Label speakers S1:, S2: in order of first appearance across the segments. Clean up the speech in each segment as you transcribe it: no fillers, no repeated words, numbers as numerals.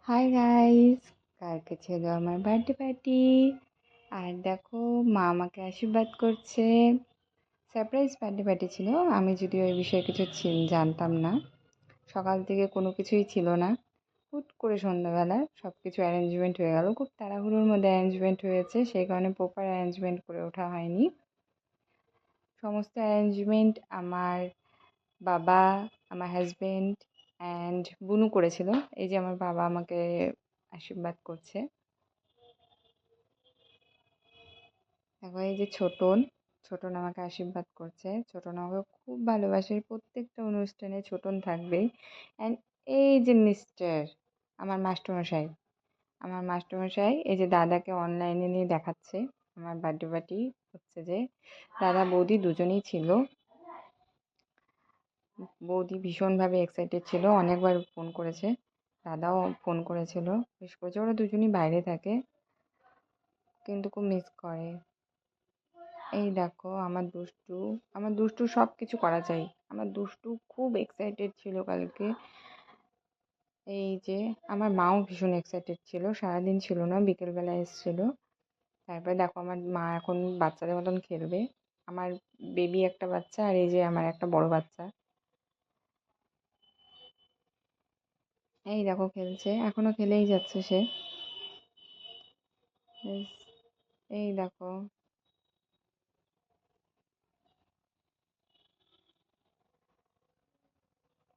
S1: Hi guys, কালকে ছিল আমার বার্থডে পার্টি। আর দেখো, মা আমাকে আশীর্বাদ করছে। সারপ্রাইজ বার্থডে পার্টি ছিল। আমি যদিও এই বিষয়ে কিছু জানতাম না। সকাল থেকে কোনো কিছুই ছিল না। হুট করে সন্ধ্যাবেলা সব কিছু অ্যারেঞ্জমেন্ট হয়ে গেল। খুব তাড়াহুড়োর মধ্যে অ্যারেঞ্জমেন্ট হয়েছে, সেই কারণে প্রপার অ্যারেঞ্জমেন্ট করে ওঠা হয়নি। সমস্ত অ্যারেঞ্জমেন্ট আমার বাবা, আমার হাজবেন্ড অ্যান্ড বুনু করেছিল। এই যে আমার বাবা আমাকে আশীর্বাদ করছে। দেখো, এই যে ছোটন, ছোটন আমাকে আশীর্বাদ করছে। ছোটন আমাকে খুব ভালোবাসে, প্রত্যেকটা অনুষ্ঠানে ছোটন থাকবেই। অ্যান্ড এই যে মিস্টার, আমার মাস্টারমশাই, আমার মাস্টারমশাই এই যে দাদাকে অনলাইনে নিয়ে দেখাচ্ছে। আমার বার্থডে পার্টি হচ্ছে যে দাদা বৌদি দুজনেই ছিল। বৌদি ভীষণভাবে এক্সাইটেড ছিল, অনেকবার ফোন করেছে। দাদাও ফোন করেছিল, বেশ করেছে। ওরা দুজনই বাইরে থাকে, কিন্তু খুব মিস করে। এই দেখো আমার দুষ্টু, আমার দুষ্টু সব কিছু করা চাই। আমার দুষ্টু খুব এক্সাইটেড ছিল কালকে। এই যে আমার মাও ভীষণ এক্সাইটেড ছিল, সারাদিন ছিল না, বিকেলবেলা এসেছিল। তারপরে দেখো আমার মা এখন বাচ্চাদের মতন খেলবে। আমার বেবি একটা বাচ্চা, আর এই যে আমার একটা বড় বাচ্চা। এই দেখো খেলছে, এখনো খেলেই যাচ্ছে সে। ব্যাস, এই দেখো।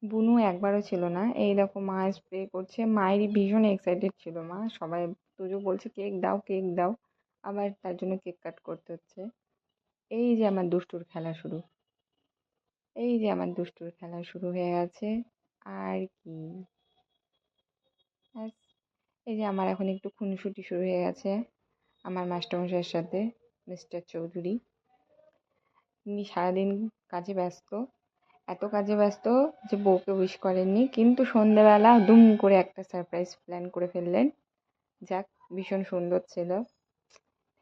S1: বুনু একবারও ছিল না। এই দেখো মা স্প্রে করছে, মায়েরই ভীষণ এক্সাইটেড ছিল মা। সবাই তুজো বলছে কেক দাও, কেক দাও, আবার তার জন্য কেক কাট করতে হচ্ছে। এই যে আমার দুষ্টুর খেলা শুরু, এই যে আমার দুষ্টুর খেলা শুরু হয়ে গেছে। আর কি, ব্যাস। এই যে আমার এখন একটু খুনসুটি শুরু হয়ে গেছে আমার মাস্টারমশাইয়ের সাথে, মিস্টার চৌধুরী। তিনি সারাদিন কাজে ব্যস্ত, এত কাজে ব্যস্ত যে বউকে উইশ করেননি, কিন্তু সন্ধেবেলা দুম করে একটা সারপ্রাইজ প্ল্যান করে ফেললেন। যাক, ভীষণ সুন্দর ছিল।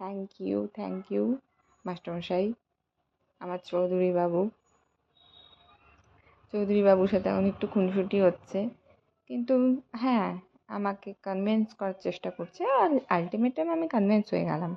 S1: থ্যাংক ইউ, থ্যাংক ইউ মাস্টারমশাই। আমার চৌধুরী বাবু, চৌধুরী বাবুর সাথে এখন একটু খুনসুটি হচ্ছে, কিন্তু হ্যাঁ, আমাকে কনভিন্স করার চেষ্টা করছে, আর আলটিমেটাম আমি কনভিন্স হয়ে গেলাম।